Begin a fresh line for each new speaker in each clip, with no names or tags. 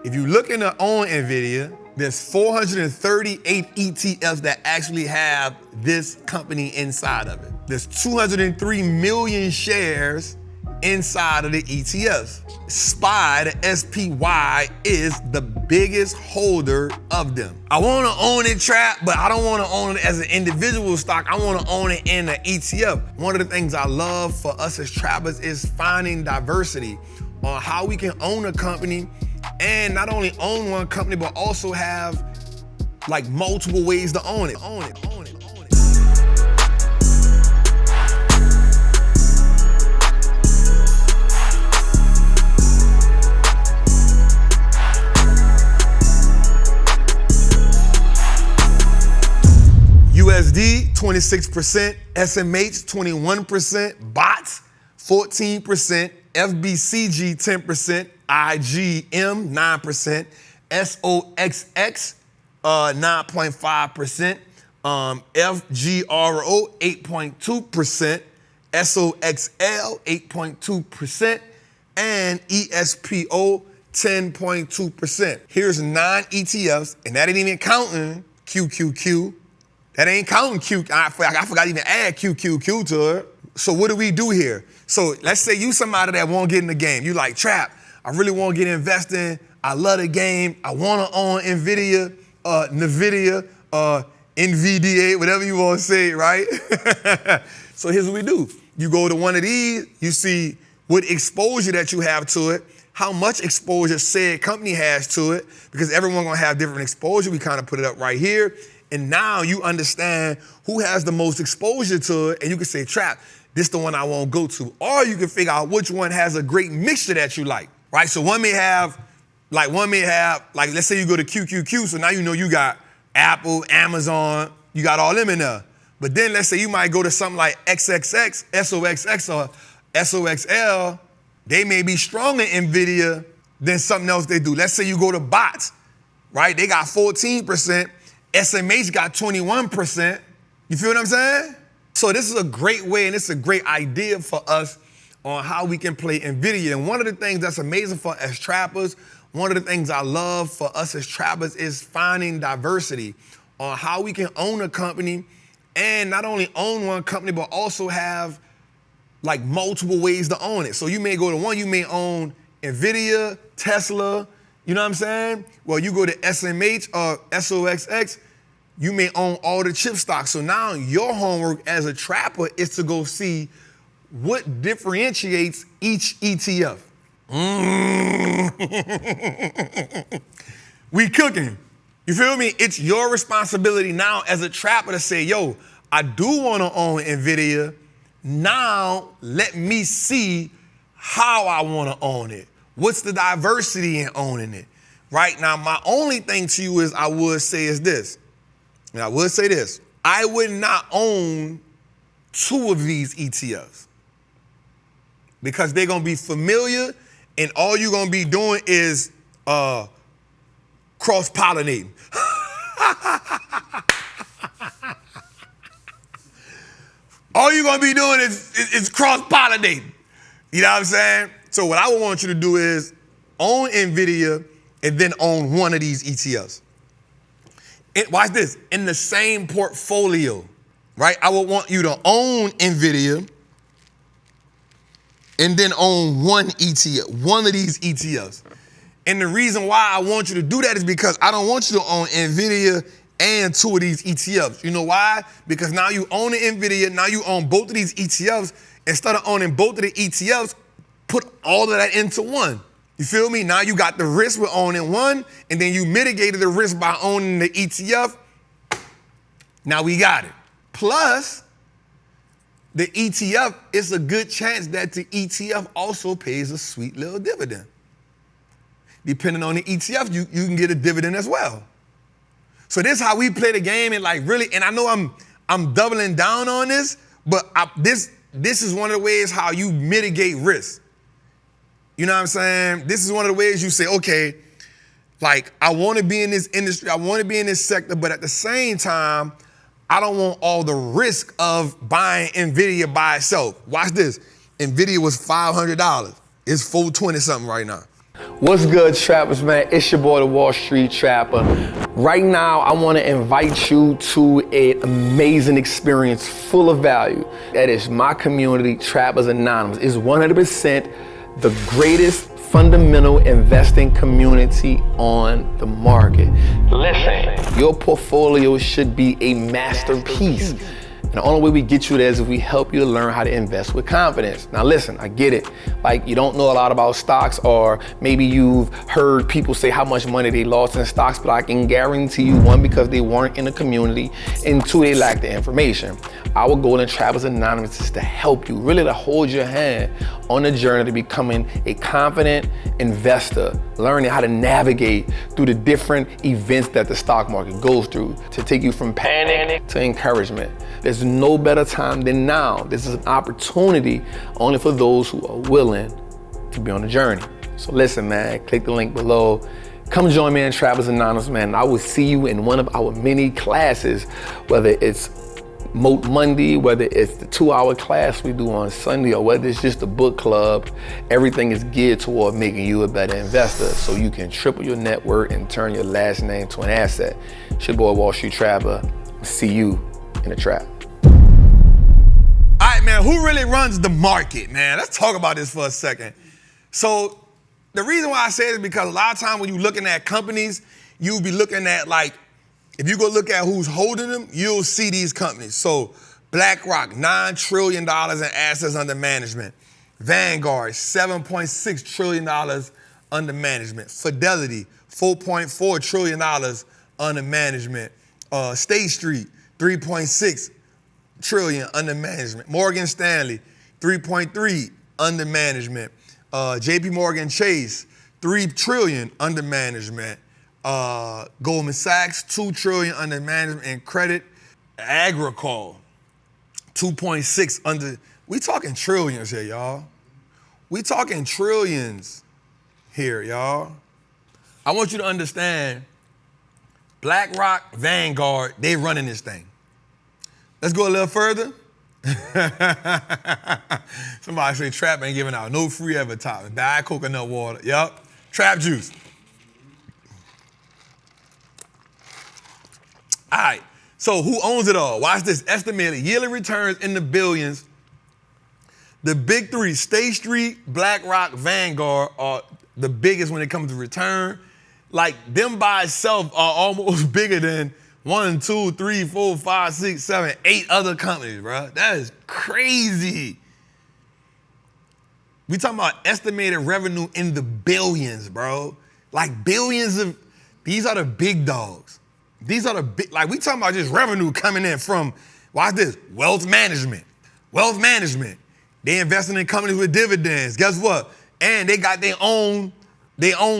If you're looking to own Nvidia, there's 438 ETFs that actually have this company inside of it. There's 203 million shares inside of the ETFs. SPY, the SPY, is the biggest holder of them. I wanna own it, Trap, but I don't wanna own it as an individual stock. I wanna own it in an ETF. One of the things I love for us as trappers is finding diversity on how we can own a company and not only own one company, but also have like multiple ways to own it. USD, 26%, SMH, 21%, BOTS, 14%, FBCG, 10%, IGM, 9%, SOXX, 9.5%, FGRO, 8.2%, SOXL, 8.2%, and ESPO, 10.2%. Here's 9 ETFs, and that ain't even counting QQQ. That ain't counting Q. I forgot to even add QQQ to it. So what do we do here? So let's say you somebody that won't get in the game. You like, Trap, I really want to get investing. I love the game. I want to own Nvidia, Nvidia, whatever you want to say, right? So here's what we do. You go to one of these, you see what exposure that you have to it, how much exposure said company has to it, because everyone gonna have different exposure. We kind of put it up right here. And now you understand who has the most exposure to it, and you can say, Trap, this is the one I won't go to. Or you can figure out which one has a great mixture that you like, right? So one may have, let's say you go to QQQ, so now you know you got Apple, Amazon, you got all them in there. But then let's say you might go to something like XXX, SOXX, or SOXL, they may be stronger Nvidia than something else they do. Let's say you go to BOTS, right? They got 14%. SMH got 21%. You feel what I'm saying? So this is a great way and it's a great idea for us on how we can play Nvidia. And one of the things that's amazing for us as trappers, one of the things I love for us as trappers is finding diversity on how we can own a company and not only own one company, but also have like multiple ways to own it. So you may go to one, you may own Nvidia, Tesla, you know what I'm saying? Well, you go to SMH or SOXX, you may own all the chip stocks. So now your homework as a trapper is to go see what differentiates each ETF. We cooking. You feel me? It's your responsibility now as a trapper to say, yo, I do want to own Nvidia. Now let me see how I want to own it. What's the diversity in owning it? Right now, my only thing to you is I would say is this. And I would say this. I would not own 2 of these ETFs because they're going to be familiar and all you're going to be doing is cross-pollinating. All you're going to be doing is cross-pollinating. You know what I'm saying? So what I would want you to do is own Nvidia and then own one of these ETFs. Watch this, in the same portfolio, right? I would want you to own Nvidia and then own one ETF, one of these ETFs. And the reason why I want you to do that is because I don't want you to own Nvidia and 2 of these ETFs. You know why? Because now you own the Nvidia, now you own both of these ETFs. Instead of owning both of the ETFs, put all of that into one. You feel me? Now you got the risk with owning one, and then you mitigated the risk by owning the ETF. Now we got it. Plus, the ETF, it's a good chance that the ETF also pays a sweet little dividend. Depending on the ETF, you can get a dividend as well. So this is how we play the game and like really, and I know I'm doubling down on this, but this is one of the ways how you mitigate risk. You know what I'm saying? This is one of the ways you say, okay, like I want to be in this industry, I want to be in this sector, but at the same time, I don't want all the risk of buying Nvidia by itself. Watch this. Nvidia was $500. It's $420 something right now.
What's good, trappers, man? It's your boy, the Wall Street Trapper. Right now, I want to invite you to an amazing experience full of value. That is my community, Trappers Anonymous. It's 100% the greatest fundamental investing community on the market. Listen, your portfolio should be a masterpiece. And the only way we get you there is if we help you to learn how to invest with confidence. Now listen, I get it. Like, you don't know a lot about stocks, or maybe you've heard people say how much money they lost in stocks, but I can guarantee you, one, because they weren't in the community, and two, they lack the information. Our goal in Trappers Anonymous is to help you, really to hold your hand on the journey to becoming a confident investor, learning how to navigate through the different events that the stock market goes through, to take you from panic to encouragement. There's no better time than now. This is an opportunity only for those who are willing to be on the journey. So listen, man, click the link below. Come join me in Trappers Anonymous, man. I will see you in one of our many classes, whether it's Moat Monday, whether it's the 2-hour class we do on Sunday, or whether it's just a book club. Everything is geared toward making you a better investor so you can triple your net worth and turn your last name to an asset. It's your boy, Wall Street Trapper. See you in the trap.
All right, man, who really runs the market, man? Let's talk about this for a second. So the reason why I say it is because a lot of times when you're looking at companies, you'll be looking at, like, if you go look at who's holding them, you'll see these companies. So BlackRock, $9 trillion in assets under management. Vanguard, $7.6 trillion under management. Fidelity, $4.4 trillion under management. State Street, $3.6 trillion under management. Morgan Stanley, $3.3 under management. JP Morgan Chase, $3 trillion under management. Goldman Sachs, $2 trillion under management and credit. Agricole, 2.6 under. We talking trillions here, y'all. We talking trillions here, y'all. I want you to understand, BlackRock, Vanguard, they running this thing. Let's go a little further. Somebody say Trap ain't giving out no free advertising. Diet coconut water. Yup. Trap juice. All right. So who owns it all? Watch this. Estimated yearly returns in the billions. The big three, State Street, BlackRock, Vanguard, are the biggest when it comes to return. Like, them by itself are almost bigger than 1, 2, 3, 4, 5, 6, 7, 8 other companies, bro. That is crazy. We talking about estimated revenue in the billions, bro. Like, billions of, these are the big dogs. These are the big, like, we talking about just revenue coming in from, watch this, wealth management. Wealth management. They investing in companies with dividends. Guess what? And they got their own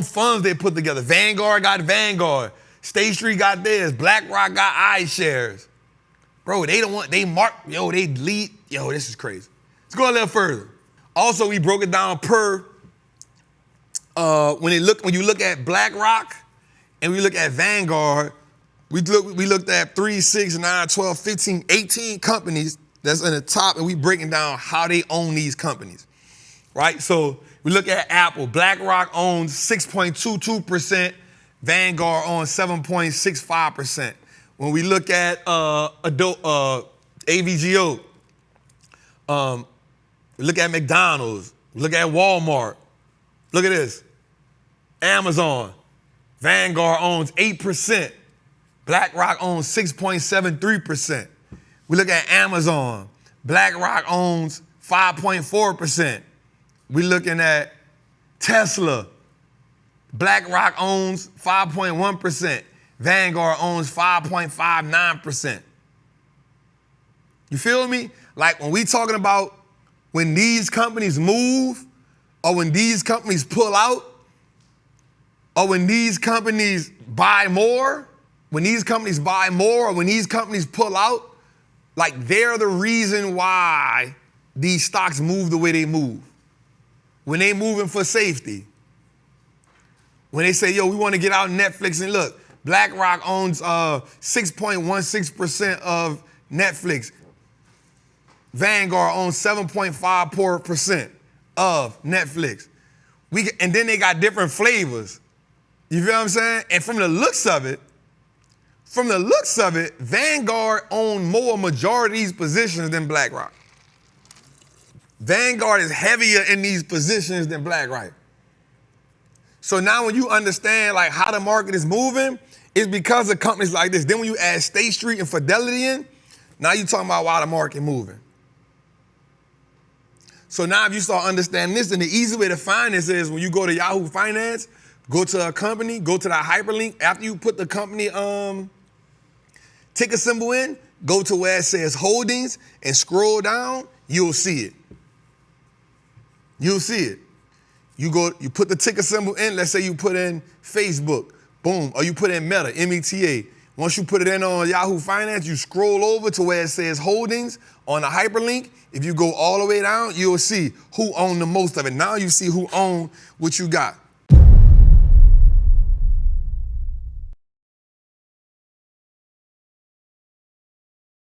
funds they put together. Vanguard got Vanguard. State Street got theirs. BlackRock got iShares. Bro, they don't want, they mark, yo, they lead. Yo, this is crazy. Let's go a little further. Also, we broke it down per, when you look at BlackRock and we look at Vanguard, we looked at 3, 6, 9, 12, 15, 18 companies that's in the top, and we breaking down how they own these companies, right? So we look at Apple. BlackRock owns 6.22%. Vanguard owns 7.65%. When we look at AVGO, we look at McDonald's, we look at Walmart. Look at this. Amazon. Vanguard owns 8%. BlackRock owns 6.73%. We look at Amazon. BlackRock owns 5.4%. We looking at Tesla. BlackRock owns 5.1%. Vanguard owns 5.59%. You feel me? Like, when we talking about when these companies move, or when these companies pull out, or when these companies buy more, when these companies buy more, or when these companies pull out, like, they're the reason why these stocks move the way they move. When they moving for safety. When they say, yo, we want to get out Netflix, and look, BlackRock owns 6.16% of Netflix. Vanguard owns 7.54% of Netflix. And then they got different flavors. You feel what I'm saying? And from the looks of it, Vanguard owned more majority of these positions than BlackRock. Vanguard is heavier in these positions than BlackRock. So now when you understand like how the market is moving, it's because of companies like this. Then when you add State Street and Fidelity in, now you're talking about why the market moving. So now if you start understanding this, then the easy way to find this is when you go to Yahoo Finance, go to a company, go to that hyperlink. After you put the company ticker symbol in, go to where it says holdings and scroll down, you'll see it. You'll see it. You put the ticker symbol in, let's say you put in Facebook, boom, or you put in Meta, META. Once you put it in on Yahoo Finance, you scroll over to where it says holdings on the hyperlink. If you go all the way down, you'll see who owned the most of it. Now you see who owned what you got.